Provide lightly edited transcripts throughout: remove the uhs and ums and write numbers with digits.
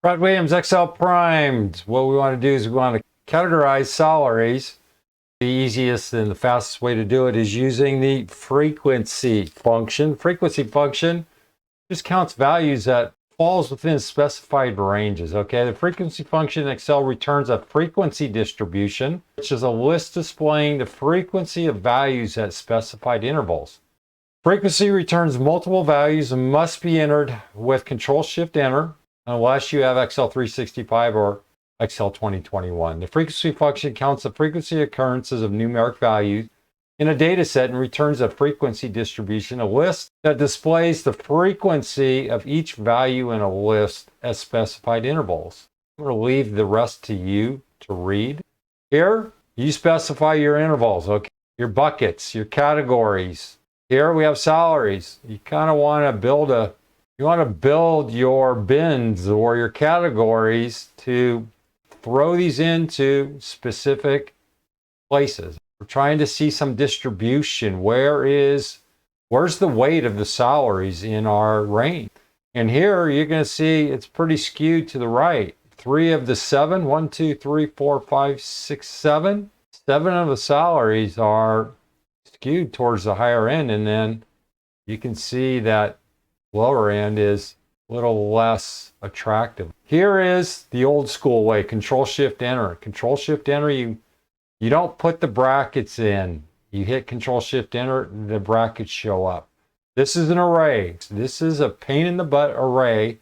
Brad Williams, Excel primed. What we want to do is we want to categorize salaries. The easiest and the fastest way to do it is using the frequency function. Frequency function just counts values that falls within specified ranges. Okay, the frequency function in Excel returns a frequency distribution, which is a list displaying the frequency of values at specified intervals. Frequency returns multiple values and must be entered with Control-Shift-Enter unless you have Excel 365 or Excel 2021. The frequency function counts the frequency occurrences of numeric values in a data set and returns a frequency distribution, a list that displays the frequency of each value in a list at specified intervals. I'm going to leave the rest to you to read. Here, you specify your intervals, okay? Your buckets, your categories. Here we have salaries. You kind of want to build your bins or your categories to throw these into specific places. We're trying to see some distribution. Where's the weight of the salaries in our range? And here you're going to see it's pretty skewed to the right. 3 of the 7, 1, 2, 3, 4, 5, 6, 7. 7 of the salaries are skewed towards the higher end, and then you can see that lower end is a little less attractive. Here is the old school way, Control-Shift-Enter. Control-Shift-Enter, you don't put the brackets in. You hit Control-Shift-Enter, the brackets show up. This is an array. This is a pain in the butt array.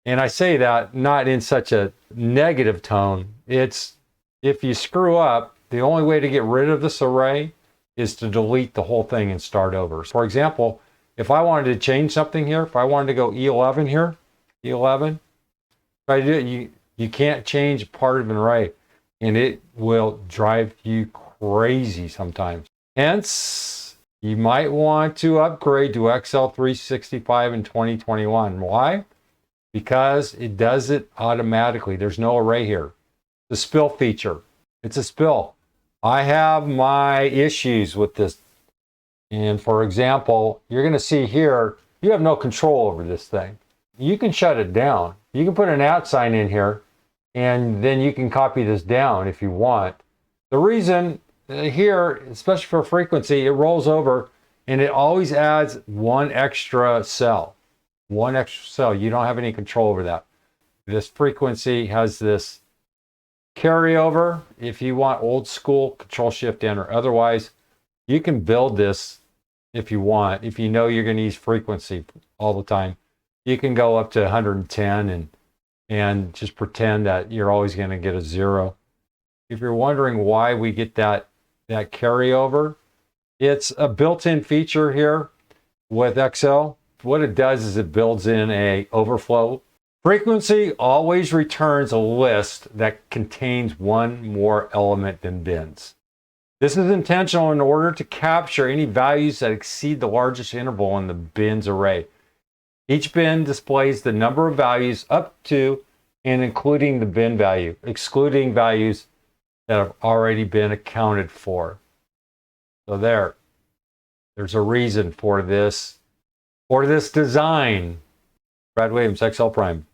And I say that not in such a negative tone. It's, if you screw up, the only way to get rid of this array is to delete the whole thing and start over. For example, if I wanted to change something here, if I wanted to go E11 here, E11, if I do it, you can't change part of an array, and it will drive you crazy sometimes. Hence, you might want to upgrade to Excel 365 in 2021. Why? Because it does it automatically. There's no array here. The spill feature. It's a spill. I have my issues with this. And for example, you're going to see here, you have no control over this thing. You can shut it down. You can put an @ sign in here, and then you can copy this down if you want. The reason here, especially for frequency, it rolls over and it always adds one extra cell. One extra cell. You don't have any control over that. This frequency has this carryover. If you want old school, Control-Shift-Enter. Otherwise, you can build this if you want. If you know you're going to use frequency all the time, you can go up to 110 and just pretend that you're always going to get a 0. If you're wondering why we get that carryover, it's a built-in feature here with Excel. What it does is it builds in a overflow. Frequency always returns a list that contains one more element than bins. This is intentional in order to capture any values that exceed the largest interval in the bins array. Each bin displays the number of values up to and including the bin value, excluding values that have already been accounted for. So there's a reason for this design. Brad Williams, Excel Prime.